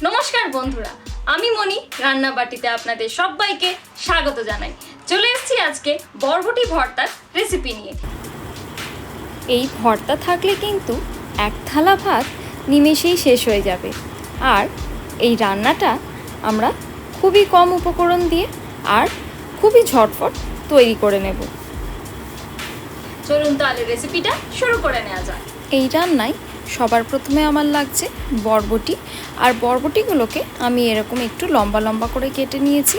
নমস্কার বন্ধুরা, আমি মনি রান্নাবাটিতে আপনাদের সবাইকে স্বাগত জানাই। চলে এসেছি আজকে বরবটি ভর্তার রেসিপি নিয়ে। এই ভর্তা থাকলে কিন্তু এক থালা ভাত নিমেষেই শেষ হয়ে যাবে। আর এই রান্নাটা আমরা খুবই কম উপকরণ দিয়ে আর খুবই ঝটফট তৈরি করে নেব। চলুন তাহলে রেসিপিটা শুরু করে নেওয়া যাক। এই রান্নায় সবার প্রথমে আমার লাগছে বরবটি, আর বরবটিগুলোকে আমি এরকম একটু লম্বা লম্বা করে কেটে নিয়েছি।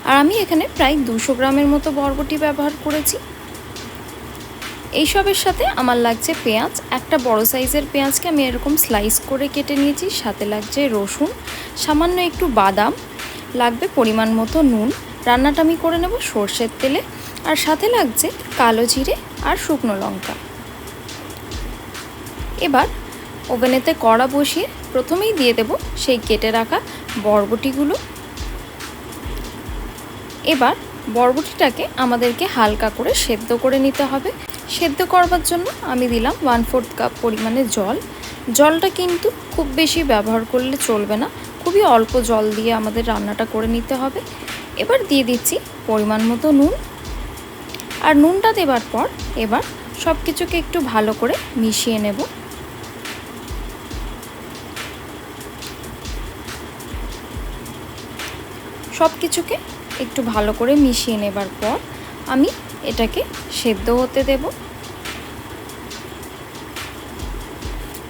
আর আমি এখানে প্রায় 200 গ্রামের মতো বরবটি ব্যবহার করেছি। এইসবের সাথে আমার লাগছে পেঁয়াজ, একটা বড় সাইজের পেঁয়াজকে আমি এরকম স্লাইস করে কেটে নিয়েছি। সাথে লাগছে রসুন, সামান্য একটু বাদাম, লাগবে পরিমাণ মতো নুন। রান্নাটা আমি করে নেব সর্ষের তেলে। আর সাথে লাগছে কালো জিরে আর শুকনো লঙ্কা। এবার ওভেনেতে কড়া বসিয়ে প্রথমেই দিয়ে দেব সেই কেটে রাখা বরবটিগুলো। এবার বরবটিটাকে আমাদেরকে হালকা করে সেদ্ধ করে নিতে হবে। সেদ্ধ করবার জন্য আমি দিলাম 1/4 কাপ পরিমাণে জল। জলটা কিন্তু খুব বেশি ব্যবহার করলে চলবে না, খুবই অল্প জল দিয়ে আমাদের রান্নাটা করে নিতে হবে। এবার দিয়ে দিচ্ছি পরিমাণ মতো নুন। আর নুনটা দেবার পর এবার সব কিছুকে একটু ভালো করে মিশিয়ে নেব। সব কিছুকে একটু ভালো করে মিশিয়ে নেবার পর আমি এটাকে সেদ্ধ হতে দেব।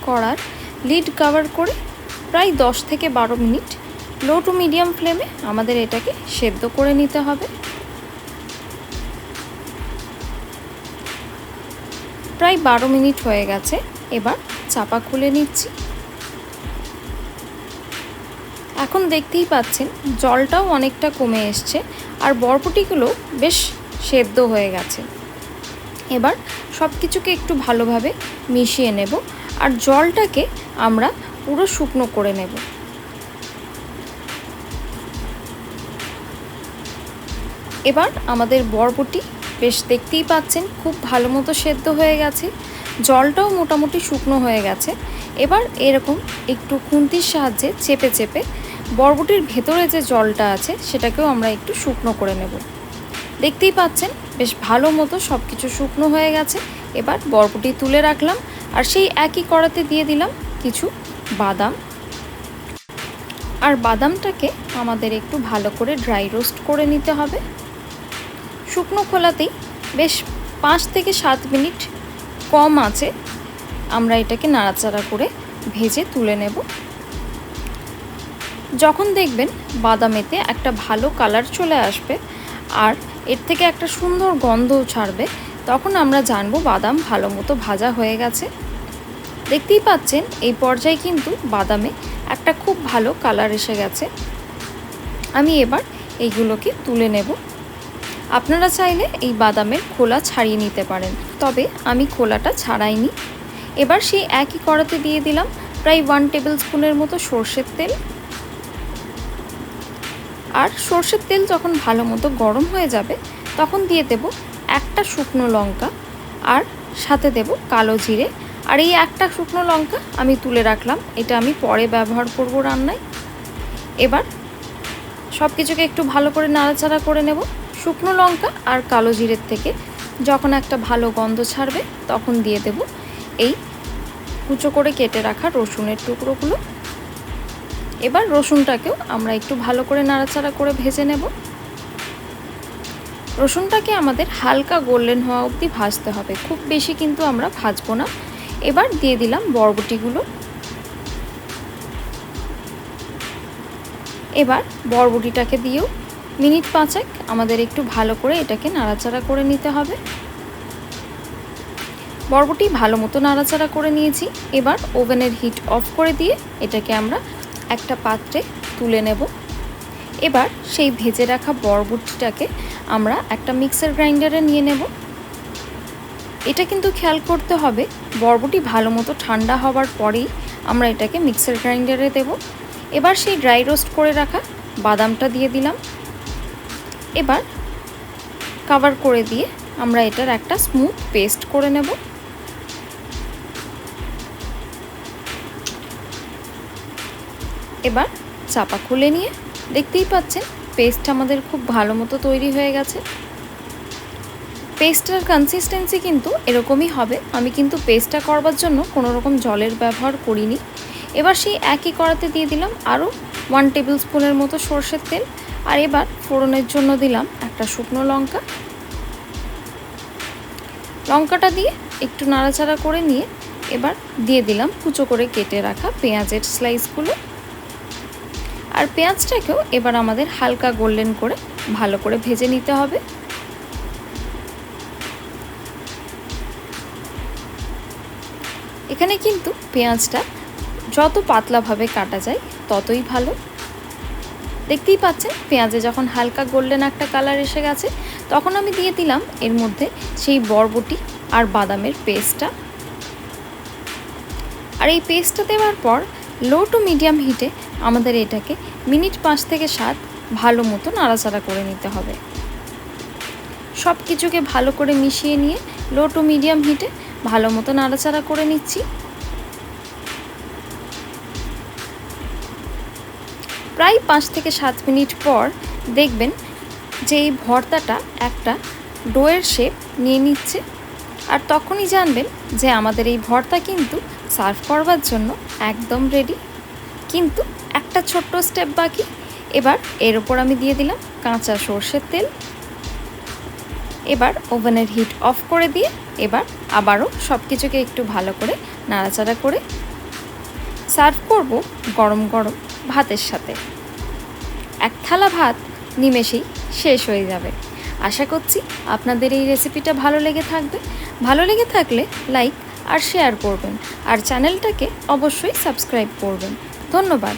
কড়ার লিড কভার করে প্রায় 10 থেকে 12 মিনিট লো টু মিডিয়াম ফ্লেমে আমাদের এটাকে সেদ্ধ করে নিতে হবে। প্রায় 12 মিনিট হয়ে গেছে। এবার চাপা খুলে নিচ্ছি। এখন দেখতেই পাচ্ছেন জলটাও অনেকটা কমে এসছে আর বরবটিগুলো বেশ সেদ্ধ হয়ে গেছে। এবার সব কিছুকে একটু ভালোভাবে মিশিয়ে নেব আর জলটাকে আমরা পুরো শুকনো করে নেব। এবার আমাদের বরবটি বেশ দেখতেই পাচ্ছেন খুব ভালো মতো সেদ্ধ হয়ে গেছে, জলটাও মোটামুটি শুকনো হয়ে গেছে। এবার এরকম একটু খুন্তির সাহায্যে চেপে চেপে বরবটির ভেতরে যে জলটা আছে সেটাকেও আমরা একটু শুকনো করে নেব। দেখতেই পাচ্ছেন বেশ ভালো মতো সব কিছু শুকনো হয়ে গেছে। এবার বরবটি তুলে রাখলাম আর সেই একই কড়াতে দিয়ে দিলাম কিছু বাদাম। আর বাদামটাকে আমাদের একটু ভালো করে ড্রাই রোস্ট করে নিতে হবে। শুকনো খোলাতেই বেশ 5 থেকে 7 মিনিট কম আঁচে আমরা এটাকে নাড়াচাড়া করে ভেজে তুলে নেব। যখন দেখবেন বাদামেতে একটা ভালো কালার চলে আসবে আর এর থেকে একটা সুন্দর গন্ধও ছাড়বে, তখন আমরা জানবো বাদাম ভালো মতো ভাজা হয়ে গেছে। দেখতেই পাচ্ছেন এই পর্যায়ে কিন্তু বাদামে একটা খুব ভালো কালার এসে গেছে। আমি এবার এইগুলোকে তুলে নেব। আপনারা চাইলে এই বাদামের খোলা ছাড়িয়ে নিতে পারেন, তবে আমি খোলাটা ছাড়াইনি। এবার সেই একই কড়াতে দিয়ে দিলাম প্রায় 1 টেবিল স্পুনের মতো সর্ষের তেল। আর সর্ষের তেল যখন ভালো মতো গরম হয়ে যাবে তখন দিয়ে দেব একটা শুকনো লঙ্কা আর সাথে দেব কালো জিরে। আর এই একটা শুকনো লঙ্কা আমি তুলে রাখলাম, এটা আমি পরে ব্যবহার করব রান্নায়। এবার সব কিছুকে একটু ভালো করে নাড়াচাড়া করে নেব। শুকনো লঙ্কা আর কালো জিরের থেকে যখন একটা ভালো গন্ধ ছাড়বে তখন দিয়ে দেব এই কুচো করে কেটে রাখা রসুনের টুকরোগুলো। এবার রসুনটাকেও আমরা একটু ভালো করে নাড়াচাড়া করে ভেজে নেব। রসুনটাকে আমাদের হালকা গোল্ডেন হওয়া অবধি ভাজতে হবে, খুব বেশি কিন্তু আমরা ভাজবো না। এবার দিয়ে দিলাম বরবটিগুলো। এবার বরবটিটাকে দিয়েও মিনিট 5 আমাদের একটু ভালো করে এটাকে নাড়াচাড়া করে নিতে হবে। বরবটি ভালো মতো নাড়াচাড়া করে নিয়েছি। এবার ওভেনের হিট অফ করে দিয়ে এটাকে আমরা একটা পাত্রে তুলে নেব। এবার সেই ভেজে রাখা বরবটিটাকে আমরা একটা মিক্সার গ্রাইন্ডারে নিয়ে নেব। এটা কিন্তু খেয়াল করতে হবে বরবটি ভালো মতো ঠান্ডা হওয়ার পরেই আমরা এটাকে মিক্সার গ্রাইন্ডারে দেব। এবার সেই ড্রাই রোস্ট করে রাখা বাদামটা দিয়ে দিলাম। এবার কভার করে দিয়ে আমরা এটার একটা স্মুথ পেস্ট করে নেব। এবার চাপা খুলে নিয়ে দেখতেই পাচ্ছেন পেস্ট আমাদের খুব ভালো মতো তৈরি হয়ে গেছে। পেস্টটার কনসিস্টেন্সি কিন্তু এরকমই হবে। আমি কিন্তু পেস্টটা করবার জন্য কোনো রকম জলের ব্যবহার করিনি। এবার সেই একই কড়াতে দিয়ে দিলাম আরও 1 টেবিল স্পুনের মতো সরষের তেল। আর এবার ফোড়নের জন্য দিলাম একটা শুকনো লঙ্কা। লঙ্কাটা দিয়ে একটু নাড়াচাড়া করে নিয়ে এবার দিয়ে দিলাম কুচো করে কেটে রাখা পেঁয়াজের স্লাইসগুলো। আর পেঁয়াজটাকেও এবার আমাদের হালকা গোল্ডেন করে ভালো করে ভেজে নিতে হবে। এখানে কিন্তু পেঁয়াজটা যত পাতলাভাবে কাটা যায় ততই ভালো। দেখতেই পাচ্ছেন পেঁয়াজে যখন হালকা গোল্ডেন একটা কালার এসে গেছে তখন আমি দিয়ে দিলাম এর মধ্যে সেই বরবটি আর বাদামের পেস্টটা। আর এই পেস্টটা দেওয়ার পর লো টু মিডিয়াম হিটে আমাদের এটাকে মিনিট 5 থেকে 7 ভালো মতো নাড়াচাড়া করে নিতে হবে। সব কিছুকে ভালো করে মিশিয়ে নিয়ে লো টু মিডিয়াম হিটে ভালো মতো নাড়াচাড়া করে নিচ্ছি। প্রায় 5 থেকে 7 মিনিট পর দেখবেন যে এই ভর্তাটা একটা ডোয়ের শেপ নিয়ে নিচ্ছে। আর তখনই জানবেন যে আমাদের এই ভর্তা কিন্তু সার্ভ করবার জন্য একদম রেডি। কিন্তু একটা ছোট্ট স্টেপ বাকি। এবার এর উপর আমি দিয়ে দিলাম কাঁচা সর্ষের তেল। এবার ওভেনের হিট অফ করে দিয়ে এবার আবারও সব কিছুকে একটু ভালো করে নাড়াচাড়া করে সার্ভ করব গরম গরম ভাতের সাথে। এক থালা ভাত নিমেষেই শেষ হয়ে যাবে। আশা করছি আপনাদের এই রেসিপিটা ভালো লেগে থাকবে। ভালো লেগে থাকলে লাইক আর শেয়ার করবেন আর চ্যানেলটাকে অবশ্যই সাবস্ক্রাইব করবেন। ধন্যবাদ।